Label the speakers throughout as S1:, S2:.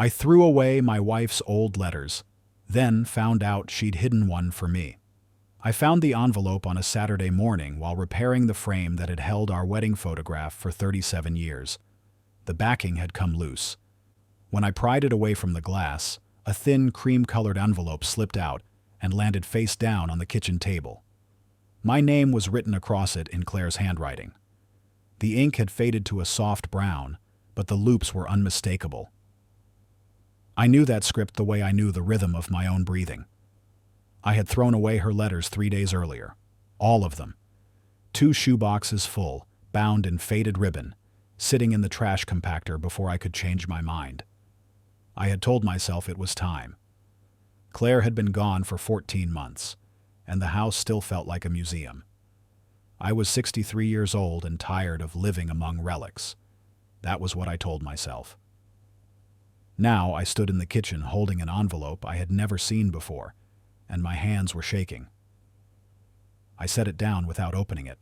S1: I threw away my wife's old letters, then found out she'd hidden one for me. I found the envelope on a Saturday morning while repairing the frame that had held our wedding photograph for 37 years. The backing had come loose. When I pried it away from the glass, a thin, cream-colored envelope slipped out and landed face down on the kitchen table. My name was written across it in Claire's handwriting. The ink had faded to a soft brown, but the loops were unmistakable. I knew that script the way I knew the rhythm of my own breathing. I had thrown away her letters 3 days earlier. All of them. 2 shoeboxes full, bound in faded ribbon, sitting in the trash compactor before I could change my mind. I had told myself it was time. Claire had been gone for 14 months, and the house still felt like a museum. I was 63 years old and tired of living among relics. That was what I told myself. Now I stood in the kitchen holding an envelope I had never seen before, and my hands were shaking. I set it down without opening it.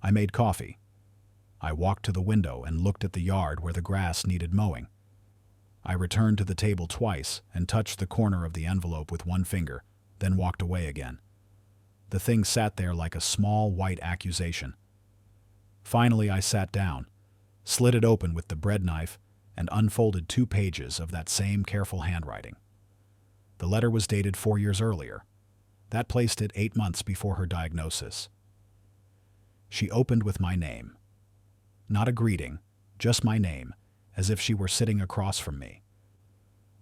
S1: I made coffee. I walked to the window and looked at the yard where the grass needed mowing. I returned to the table twice and touched the corner of the envelope with one finger, then walked away again. The thing sat there like a small white accusation. Finally, I sat down, slid it open with the bread knife, and unfolded 2 pages of that same careful handwriting. The letter was dated 4 years earlier. That placed it 8 months before her diagnosis. She opened with my name. Not a greeting, just my name, as if she were sitting across from me.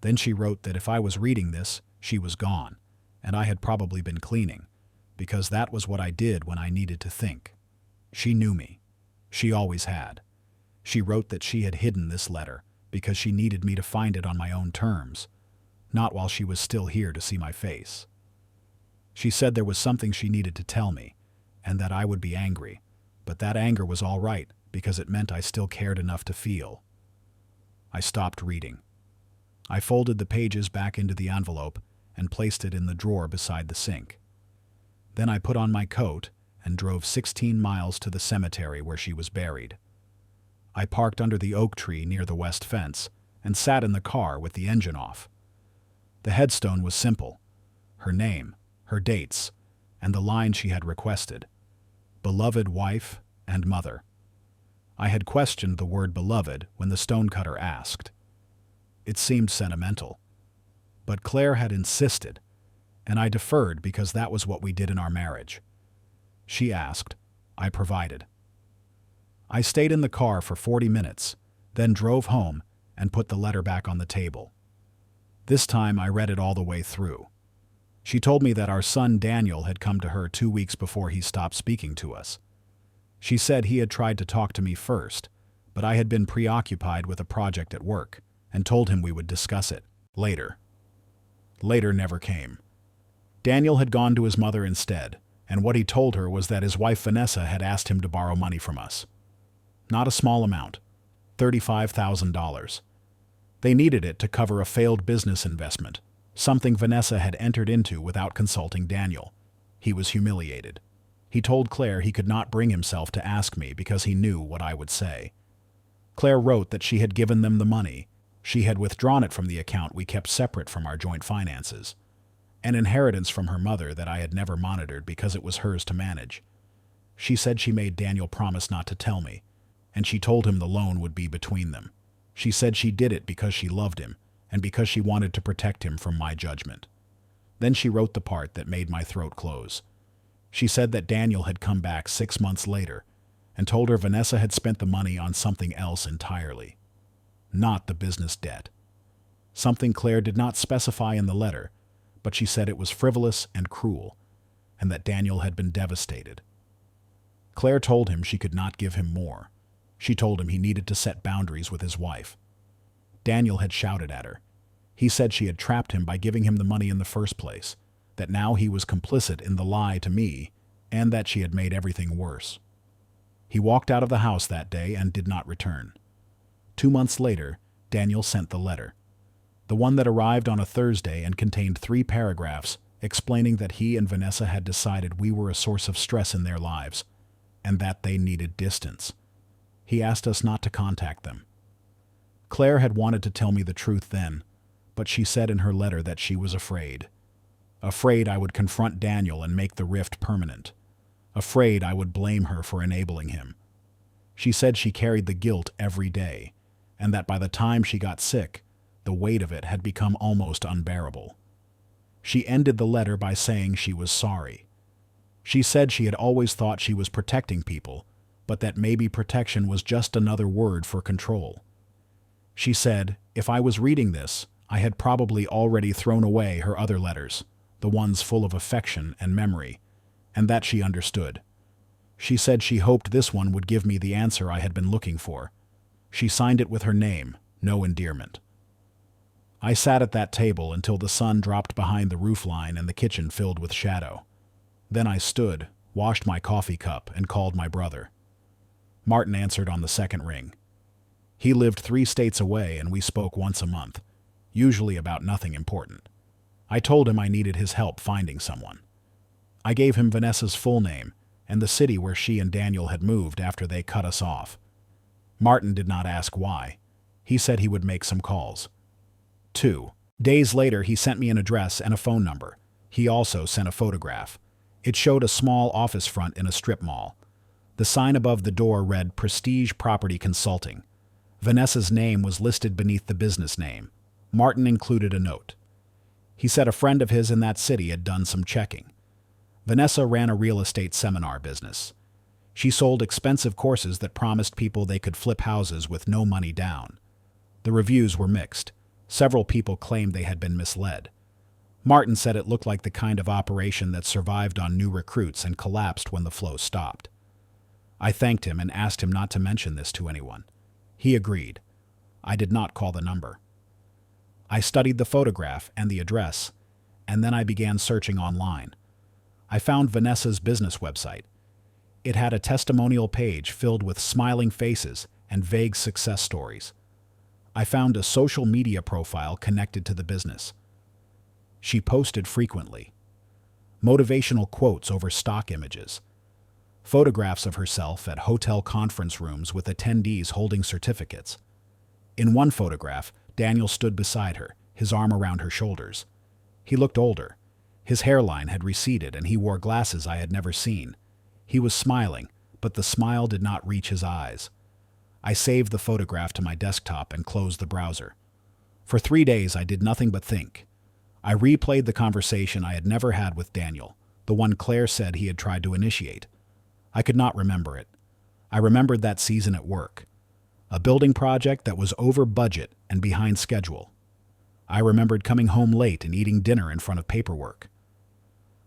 S1: Then she wrote that if I was reading this, she was gone, and I had probably been cleaning, because that was what I did when I needed to think. She knew me. She always had. She wrote that she had hidden this letter because she needed me to find it on my own terms, not while she was still here to see my face. She said there was something she needed to tell me, and that I would be angry, but that anger was all right because it meant I still cared enough to feel. I stopped reading. I folded the pages back into the envelope and placed it in the drawer beside the sink. Then I put on my coat and drove 16 miles to the cemetery where she was buried. I parked under the oak tree near the west fence and sat in the car with the engine off. The headstone was simple: her name, her dates, and the line she had requested: beloved wife and mother. I had questioned the word beloved when the stonecutter asked. It seemed sentimental. But Claire had insisted, and I deferred because that was what we did in our marriage. She asked, I provided. I stayed in the car for 40 minutes, then drove home and put the letter back on the table. This time I read it all the way through. She told me that our son Daniel had come to her 2 weeks before he stopped speaking to us. She said he had tried to talk to me first, but I had been preoccupied with a project at work and told him we would discuss it later. Later never came. Daniel had gone to his mother instead, and what he told her was that his wife Vanessa had asked him to borrow money from us. Not a small amount, $35,000. They needed it to cover a failed business investment, something Vanessa had entered into without consulting Daniel. He was humiliated. He told Claire he could not bring himself to ask me because he knew what I would say. Claire wrote that she had given them the money. She had withdrawn it from the account we kept separate from our joint finances. An inheritance from her mother that I had never monitored because it was hers to manage. She said she made Daniel promise not to tell me, and she told him the loan would be between them. She said she did it because she loved him and because she wanted to protect him from my judgment. Then she wrote the part that made my throat close. She said that Daniel had come back 6 months later and told her Vanessa had spent the money on something else entirely. Not the business debt. Something Claire did not specify in the letter, but she said it was frivolous and cruel, and that Daniel had been devastated. Claire told him she could not give him more. She told him he needed to set boundaries with his wife. Daniel had shouted at her. He said she had trapped him by giving him the money in the first place, that now he was complicit in the lie to me, and that she had made everything worse. He walked out of the house that day and did not return. 2 months later, Daniel sent the letter. The one that arrived on a Thursday and contained 3 paragraphs explaining that he and Vanessa had decided we were a source of stress in their lives, and that they needed distance. He asked us not to contact them. Claire had wanted to tell me the truth then, but she said in her letter that she was afraid. Afraid I would confront Daniel and make the rift permanent. Afraid I would blame her for enabling him. She said she carried the guilt every day, and that by the time she got sick, the weight of it had become almost unbearable. She ended the letter by saying she was sorry. She said she had always thought she was protecting people, but that maybe protection was just another word for control. She said, if I was reading this, I had probably already thrown away her other letters, the ones full of affection and memory, and that she understood. She said she hoped this one would give me the answer I had been looking for. She signed it with her name, no endearment. I sat at that table until the sun dropped behind the roofline and the kitchen filled with shadow. Then I stood, washed my coffee cup, and called my brother. Martin answered on the second ring. He lived 3 states away and we spoke once a month, usually about nothing important. I told him I needed his help finding someone. I gave him Vanessa's full name and the city where she and Daniel had moved after they cut us off. Martin did not ask why. He said he would make some calls. 2 days later, he sent me an address and a phone number. He also sent a photograph. It showed a small office front in a strip mall. The sign above the door read Prestige Property Consulting. Vanessa's name was listed beneath the business name. Martin included a note. He said a friend of his in that city had done some checking. Vanessa ran a real estate seminar business. She sold expensive courses that promised people they could flip houses with no money down. The reviews were mixed. Several people claimed they had been misled. Martin said it looked like the kind of operation that survived on new recruits and collapsed when the flow stopped. I thanked him and asked him not to mention this to anyone. He agreed. I did not call the number. I studied the photograph and the address, and then I began searching online. I found Vanessa's business website. It had a testimonial page filled with smiling faces and vague success stories. I found a social media profile connected to the business. She posted frequently. Motivational quotes over stock images. Photographs of herself at hotel conference rooms with attendees holding certificates. In one photograph, Daniel stood beside her, his arm around her shoulders. He looked older. His hairline had receded and he wore glasses I had never seen. He was smiling, but the smile did not reach his eyes. I saved the photograph to my desktop and closed the browser. For 3 days I did nothing but think. I replayed the conversation I had never had with Daniel, the one Claire said he had tried to initiate. I could not remember it. I remembered that season at work. A building project that was over budget and behind schedule. I remembered coming home late and eating dinner in front of paperwork.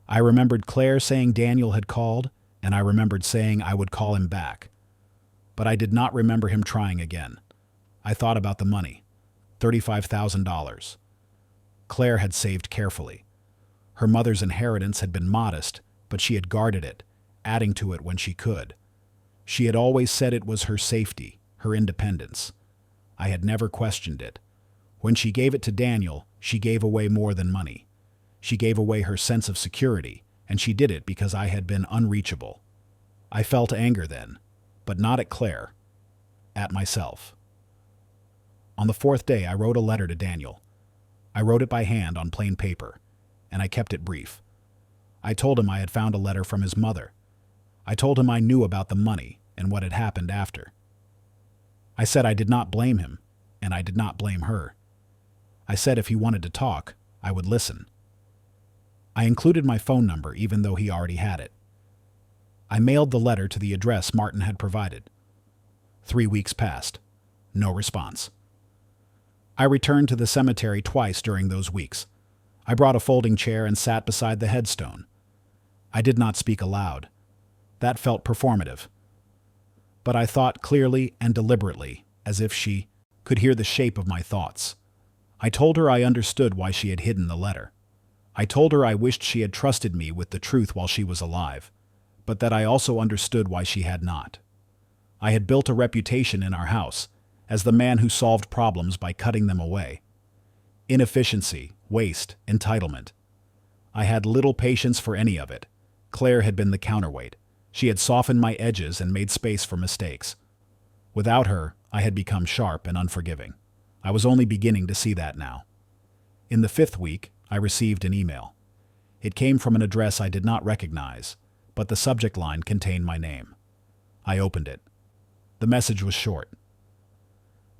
S1: I remembered Claire saying Daniel had called, and I remembered saying I would call him back. But I did not remember him trying again. I thought about the money. $35,000. Claire had saved carefully. Her mother's inheritance had been modest, but she had guarded it, adding to it when she could. She had always said it was her safety, her independence. I had never questioned it. When she gave it to Daniel, she gave away more than money. She gave away her sense of security, and she did it because I had been unreachable. I felt anger then, but not at Claire, at myself. On the 4th day, I wrote a letter to Daniel. I wrote it by hand on plain paper, and I kept it brief. I told him I had found a letter from his mother. I told him I knew about the money and what had happened after. I said I did not blame him, and I did not blame her. I said if he wanted to talk, I would listen. I included my phone number even though he already had it. I mailed the letter to the address Martin had provided. 3 weeks passed. No response. I returned to the cemetery twice during those weeks. I brought a folding chair and sat beside the headstone. I did not speak aloud. That felt performative. But I thought clearly and deliberately, as if she could hear the shape of my thoughts. I told her I understood why she had hidden the letter. I told her I wished she had trusted me with the truth while she was alive, but that I also understood why she had not. I had built a reputation in our house as the man who solved problems by cutting them away. Inefficiency, waste, entitlement. I had little patience for any of it. Claire had been the counterweight. She had softened my edges and made space for mistakes. Without her, I had become sharp and unforgiving. I was only beginning to see that now. In the 5th week, I received an email. It came from an address I did not recognize, but the subject line contained my name. I opened it. The message was short.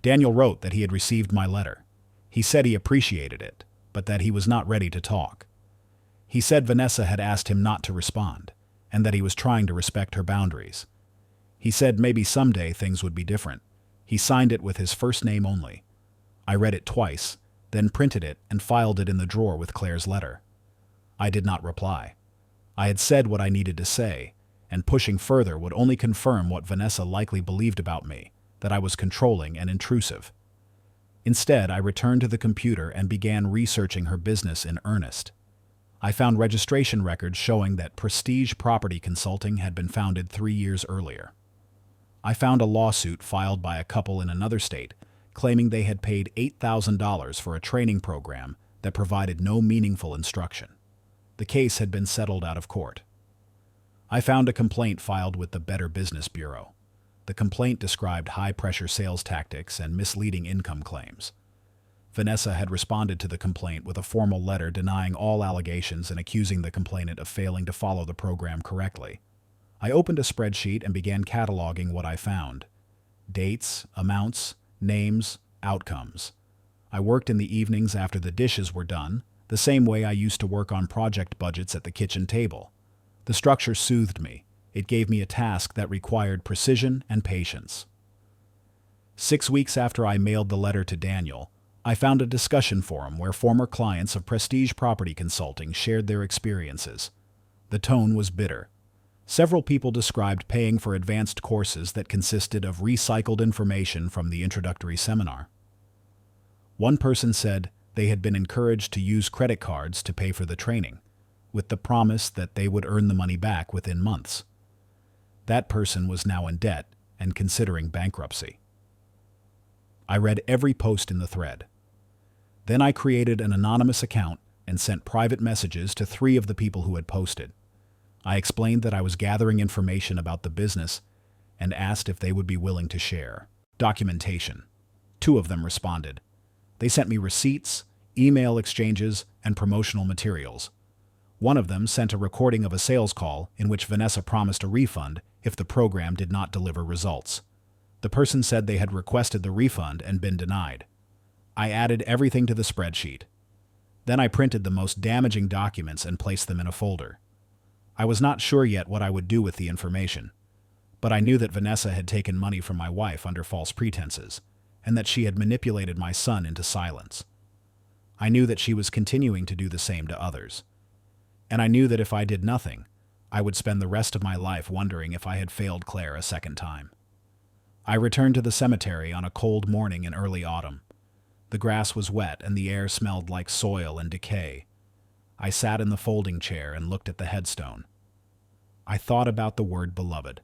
S1: Daniel wrote that he had received my letter. He said he appreciated it, but that he was not ready to talk. He said Vanessa had asked him not to respond, and that he was trying to respect her boundaries. He said maybe someday things would be different. He signed it with his first name only. I read it twice, then printed it and filed it in the drawer with Claire's letter. I did not reply. I had said what I needed to say, and pushing further would only confirm what Vanessa likely believed about me, that I was controlling and intrusive. Instead, I returned to the computer and began researching her business in earnest. I found registration records showing that Prestige Property Consulting had been founded 3 years earlier. I found a lawsuit filed by a couple in another state claiming they had paid $8,000 for a training program that provided no meaningful instruction. The case had been settled out of court. I found a complaint filed with the Better Business Bureau. The complaint described high-pressure sales tactics and misleading income claims. Vanessa had responded to the complaint with a formal letter denying all allegations and accusing the complainant of failing to follow the program correctly. I opened a spreadsheet and began cataloging what I found. Dates, amounts, names, outcomes. I worked in the evenings after the dishes were done, the same way I used to work on project budgets at the kitchen table. The structure soothed me. It gave me a task that required precision and patience. 6 weeks after I mailed the letter to Daniel, I found a discussion forum where former clients of Prestige Property Consulting shared their experiences. The tone was bitter. Several people described paying for advanced courses that consisted of recycled information from the introductory seminar. One person said they had been encouraged to use credit cards to pay for the training, with the promise that they would earn the money back within months. That person was now in debt and considering bankruptcy. I read every post in the thread. Then I created an anonymous account and sent private messages to 3 of the people who had posted. I explained that I was gathering information about the business and asked if they would be willing to share documentation. 2 of them responded. They sent me receipts, email exchanges, and promotional materials. One of them sent a recording of a sales call in which Vanessa promised a refund if the program did not deliver results. The person said they had requested the refund and been denied. I added everything to the spreadsheet. Then I printed the most damaging documents and placed them in a folder. I was not sure yet what I would do with the information, but I knew that Vanessa had taken money from my wife under false pretenses, and that she had manipulated my son into silence. I knew that she was continuing to do the same to others. And I knew that if I did nothing, I would spend the rest of my life wondering if I had failed Claire a second time. I returned to the cemetery on a cold morning in early autumn. The grass was wet and the air smelled like soil and decay. I sat in the folding chair and looked at the headstone. I thought about the word beloved.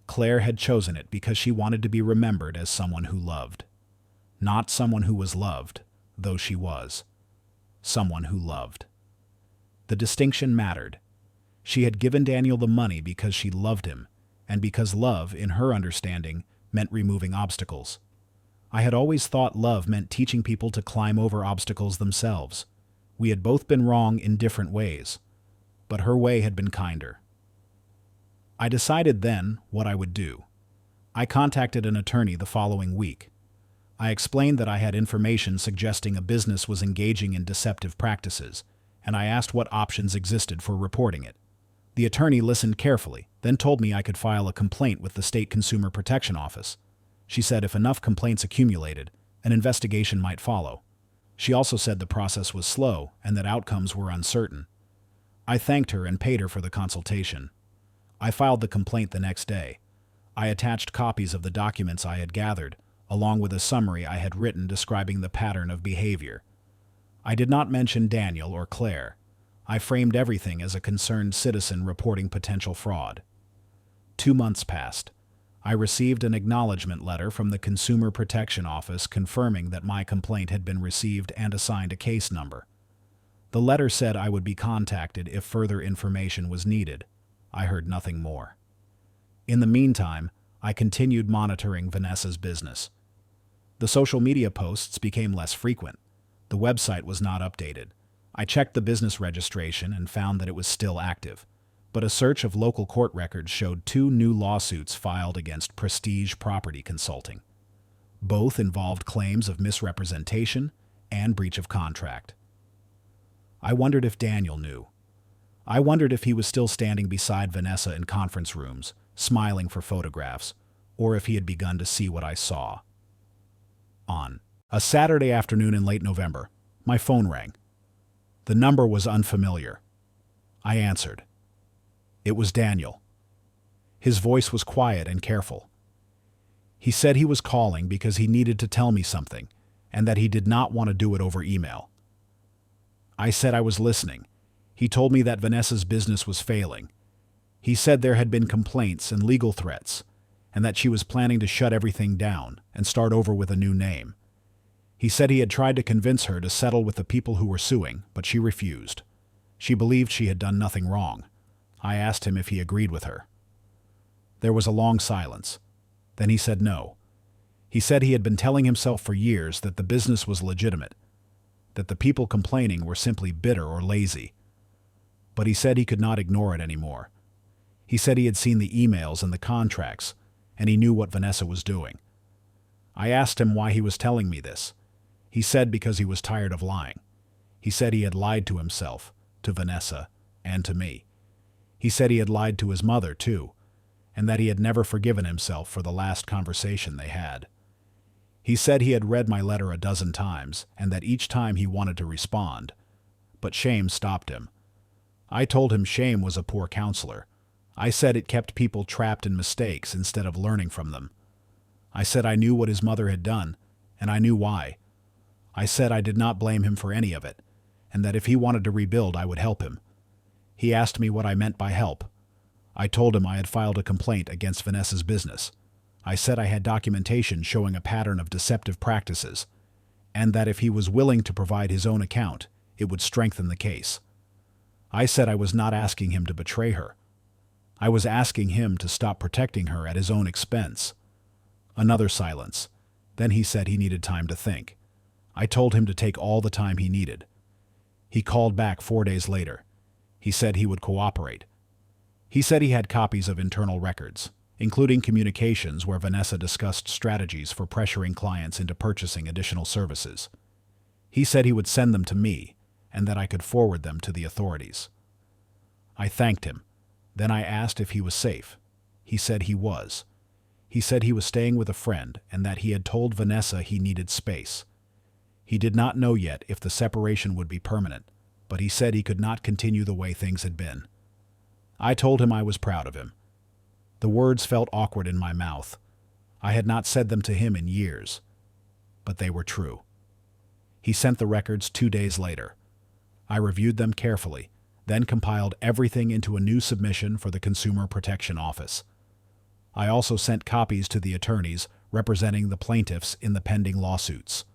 S1: Claire had chosen it because she wanted to be remembered as someone who loved. Not someone who was loved, though she was. Someone who loved. The distinction mattered. She had given Daniel the money because she loved him, and because love, in her understanding, meant removing obstacles. I had always thought love meant teaching people to climb over obstacles themselves. We had both been wrong in different ways, but her way had been kinder. I decided then what I would do. I contacted an attorney the following week. I explained that I had information suggesting a business was engaging in deceptive practices, and I asked what options existed for reporting it. The attorney listened carefully, then told me I could file a complaint with the State Consumer Protection Office. She said if enough complaints accumulated, an investigation might follow. She also said the process was slow and that outcomes were uncertain. I thanked her and paid her for the consultation. I filed the complaint the next day. I attached copies of the documents I had gathered, along with a summary I had written describing the pattern of behavior. I did not mention Daniel or Claire. I framed everything as a concerned citizen reporting potential fraud. 2 months passed. I received an acknowledgement letter from the Consumer Protection Office confirming that my complaint had been received and assigned a case number. The letter said I would be contacted if further information was needed. I heard nothing more. In the meantime, I continued monitoring Vanessa's business. The social media posts became less frequent. The website was not updated. I checked the business registration and found that it was still active. But a search of local court records showed 2 new lawsuits filed against Prestige Property Consulting. Both involved claims of misrepresentation and breach of contract. I wondered if Daniel knew. I wondered if he was still standing beside Vanessa in conference rooms, smiling for photographs, or if he had begun to see what I saw. On a Saturday afternoon in late November, my phone rang. The number was unfamiliar. I answered. It was Daniel. His voice was quiet and careful. He said he was calling because he needed to tell me something, and that he did not want to do it over email. I said I was listening. He told me that Vanessa's business was failing. He said there had been complaints and legal threats, and that she was planning to shut everything down and start over with a new name. He said he had tried to convince her to settle with the people who were suing, but she refused. She believed she had done nothing wrong. I asked him if he agreed with her. There was a long silence. Then he said no. He said he had been telling himself for years that the business was legitimate, that the people complaining were simply bitter or lazy. But he said he could not ignore it anymore. He said he had seen the emails and the contracts, and he knew what Vanessa was doing. I asked him why he was telling me this. He said because he was tired of lying. He said he had lied to himself, to Vanessa, and to me. He said he had lied to his mother, too, and that he had never forgiven himself for the last conversation they had. He said he had read my letter a dozen times, and that each time he wanted to respond, but shame stopped him. I told him shame was a poor counselor. I said it kept people trapped in mistakes instead of learning from them. I said I knew what his mother had done, and I knew why. I said I did not blame him for any of it, and that if he wanted to rebuild, I would help him. He asked me what I meant by help. I told him I had filed a complaint against Vanessa's business. I said I had documentation showing a pattern of deceptive practices, and that if he was willing to provide his own account, it would strengthen the case. I said I was not asking him to betray her. I was asking him to stop protecting her at his own expense. Another silence. Then he said he needed time to think. I told him to take all the time he needed. He called back 4 days later. He said he would cooperate. He said he had copies of internal records, including communications where Vanessa discussed strategies for pressuring clients into purchasing additional services. He said he would send them to me, and that I could forward them to the authorities. I thanked him. Then I asked if he was safe. He said he was. He said he was staying with a friend and that he had told Vanessa he needed space. He did not know yet if the separation would be permanent, but he said he could not continue the way things had been. I told him I was proud of him. The words felt awkward in my mouth. I had not said them to him in years, but they were true. He sent the records 2 days later. I reviewed them carefully, then compiled everything into a new submission for the Consumer Protection Office. I also sent copies to the attorneys representing the plaintiffs in the pending lawsuits.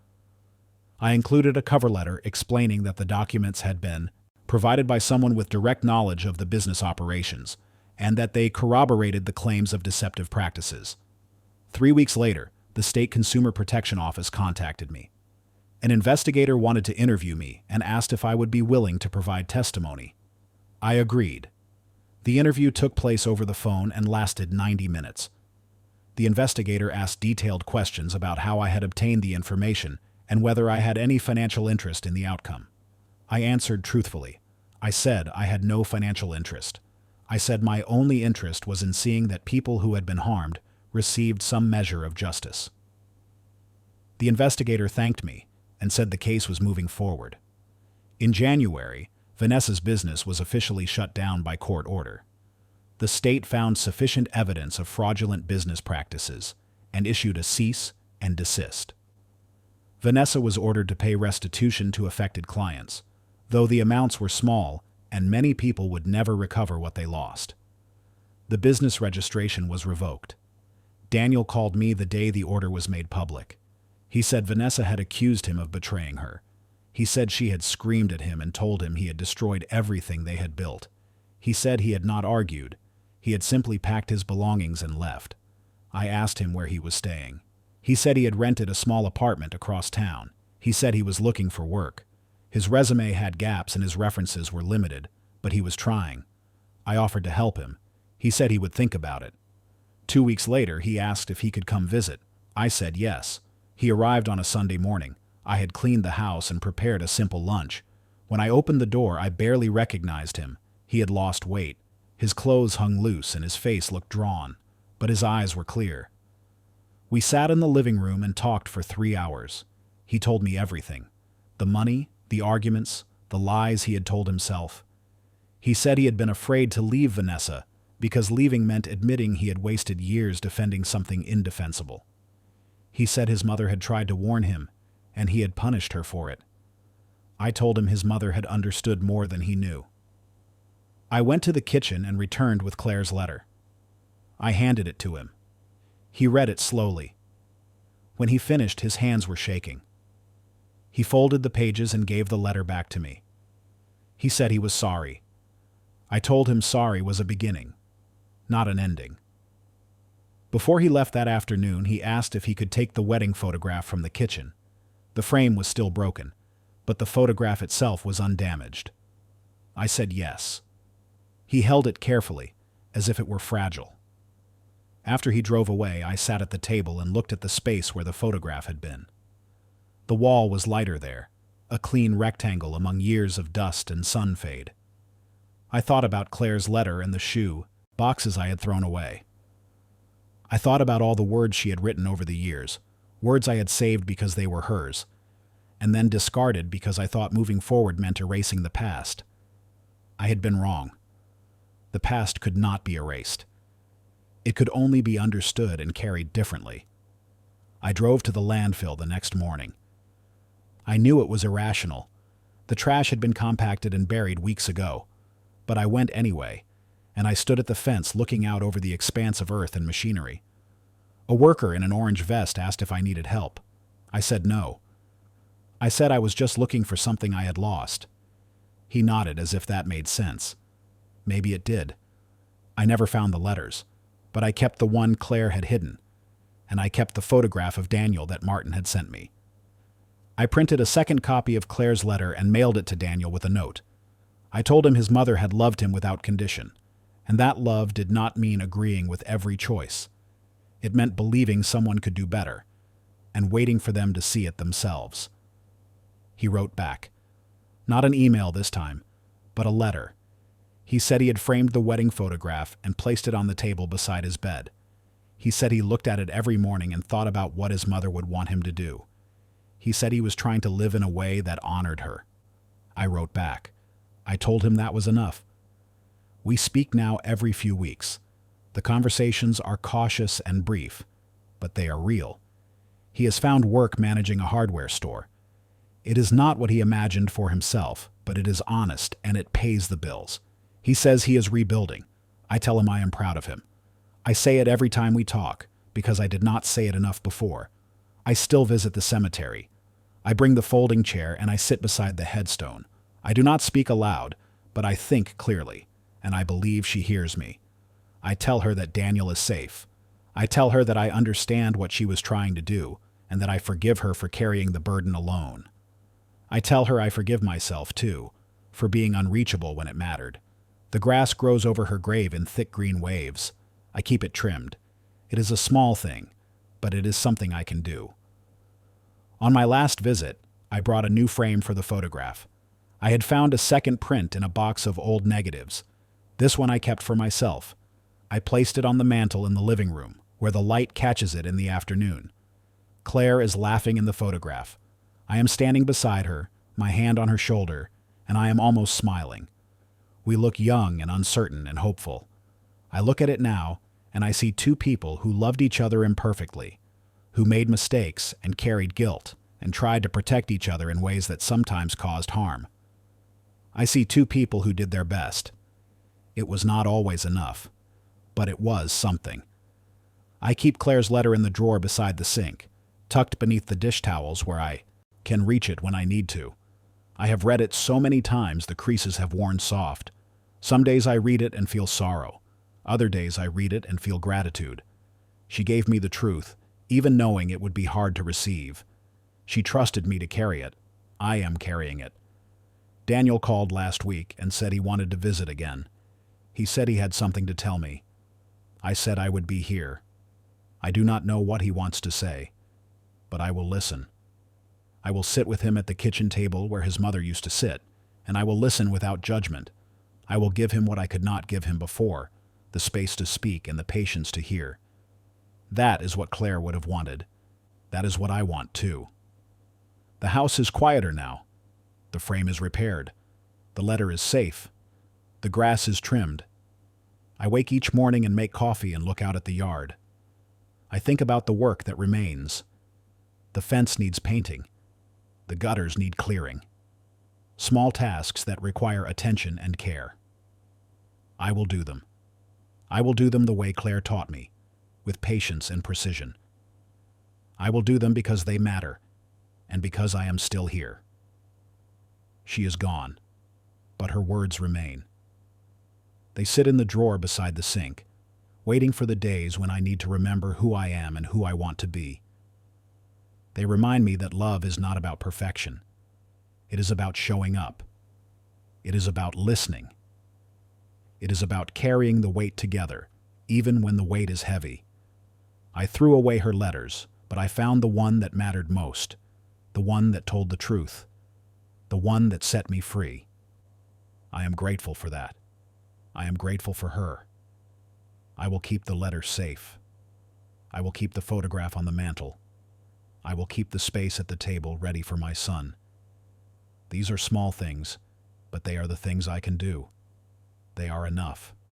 S1: I included a cover letter explaining that the documents had been provided by someone with direct knowledge of the business operations, and that they corroborated the claims of deceptive practices. 3 weeks later, the State Consumer Protection Office contacted me. An investigator wanted to interview me and asked if I would be willing to provide testimony. I agreed. The interview took place over the phone and lasted 90 minutes. The investigator asked detailed questions about how I had obtained the information and whether I had any financial interest in the outcome. I answered truthfully. I said I had no financial interest. I said my only interest was in seeing that people who had been harmed received some measure of justice. The investigator thanked me and said the case was moving forward. In January, Vanessa's business was officially shut down by court order. The state found sufficient evidence of fraudulent business practices and issued a cease and desist. Vanessa was ordered to pay restitution to affected clients, though the amounts were small and many people would never recover what they lost. The business registration was revoked. Daniel called me the day the order was made public. He said Vanessa had accused him of betraying her. He said she had screamed at him and told him he had destroyed everything they had built. He said he had not argued. He had simply packed his belongings and left. I asked him where he was staying. He said he had rented a small apartment across town. He said he was looking for work. His resume had gaps and his references were limited, but he was trying. I offered to help him. He said he would think about it. 2 weeks later, he asked if he could come visit. I said yes. He arrived on a Sunday morning. I had cleaned the house and prepared a simple lunch. When I opened the door, I barely recognized him. He had lost weight. His clothes hung loose and his face looked drawn, but his eyes were clear. We sat in the living room and talked for 3 hours. He told me everything. The money, the arguments, the lies he had told himself. He said he had been afraid to leave Vanessa because leaving meant admitting he had wasted years defending something indefensible. He said his mother had tried to warn him, and he had punished her for it. I told him his mother had understood more than he knew. I went to the kitchen and returned with Claire's letter. I handed it to him. He read it slowly. When he finished, his hands were shaking. He folded the pages and gave the letter back to me. He said he was sorry. I told him sorry was a beginning, not an ending. Before he left that afternoon, he asked if he could take the wedding photograph from the kitchen. The frame was still broken, but the photograph itself was undamaged. I said yes. He held it carefully, as if it were fragile. After he drove away, I sat at the table and looked at the space where the photograph had been. The wall was lighter there, a clean rectangle among years of dust and sun fade. I thought about Claire's letter and the shoe, boxes I had thrown away. I thought about all the words she had written over the years, words I had saved because they were hers, and then discarded because I thought moving forward meant erasing the past. I had been wrong. The past could not be erased. It could only be understood and carried differently. I drove to the landfill the next morning. I knew it was irrational. The trash had been compacted and buried weeks ago, but I went anyway, and I stood at the fence looking out over the expanse of earth and machinery. A worker in an orange vest asked if I needed help. I said no. I said I was just looking for something I had lost. He nodded as if that made sense. Maybe it did. I never found the letters, but I kept the one Claire had hidden, and I kept the photograph of Daniel that Martin had sent me. I printed a second copy of Claire's letter and mailed it to Daniel with a note. I told him his mother had loved him without condition, and that love did not mean agreeing with every choice. It meant believing someone could do better, and waiting for them to see it themselves. He wrote back. Not an email this time, but a letter. He said he had framed the wedding photograph and placed it on the table beside his bed. He said he looked at it every morning and thought about what his mother would want him to do. He said he was trying to live in a way that honored her. I wrote back. I told him that was enough. We speak now every few weeks. The conversations are cautious and brief, but they are real. He has found work managing a hardware store. It is not what he imagined for himself, but it is honest and it pays the bills. He says he is rebuilding. I tell him I am proud of him. I say it every time we talk, because I did not say it enough before. I still visit the cemetery. I bring the folding chair and I sit beside the headstone. I do not speak aloud, but I think clearly, and I believe she hears me. I tell her that Daniel is safe. I tell her that I understand what she was trying to do, and that I forgive her for carrying the burden alone. I tell her I forgive myself, too, for being unreachable when it mattered. The grass grows over her grave in thick green waves. I keep it trimmed. It is a small thing, but it is something I can do. On my last visit, I brought a new frame for the photograph. I had found a second print in a box of old negatives. This one I kept for myself. I placed it on the mantel in the living room, where the light catches it in the afternoon. Claire is laughing in the photograph. I am standing beside her, my hand on her shoulder, and I am almost smiling. We look young and uncertain and hopeful. I look at it now, and I see two people who loved each other imperfectly, who made mistakes and carried guilt, and tried to protect each other in ways that sometimes caused harm. I see two people who did their best. It was not always enough, but it was something. I keep Claire's letter in the drawer beside the sink, tucked beneath the dish towels where I can reach it when I need to. I have read it so many times the creases have worn soft. Some days I read it and feel sorrow. Other days I read it and feel gratitude. She gave me the truth, even knowing it would be hard to receive. She trusted me to carry it. I am carrying it. Daniel called last week and said he wanted to visit again. He said he had something to tell me. I said I would be here. I do not know what he wants to say, but I will listen. I will sit with him at the kitchen table where his mother used to sit, and I will listen without judgment. I will give him what I could not give him before, the space to speak and the patience to hear. That is what Claire would have wanted. That is what I want too. The house is quieter now. The frame is repaired. The letter is safe. The grass is trimmed. I wake each morning and make coffee and look out at the yard. I think about the work that remains. The fence needs painting. The gutters need clearing. Small tasks that require attention and care. I will do them. I will do them the way Claire taught me, with patience and precision. I will do them because they matter, and because I am still here. She is gone, but her words remain. They sit in the drawer beside the sink, waiting for the days when I need to remember who I am and who I want to be. They remind me that love is not about perfection. It is about showing up. It is about listening. It is about carrying the weight together, even when the weight is heavy. I threw away her letters, but I found the one that mattered most, the one that told the truth, the one that set me free. I am grateful for that. I am grateful for her. I will keep the letter safe. I will keep the photograph on the mantel. I will keep the space at the table ready for my son. These are small things, but they are the things I can do. They are enough.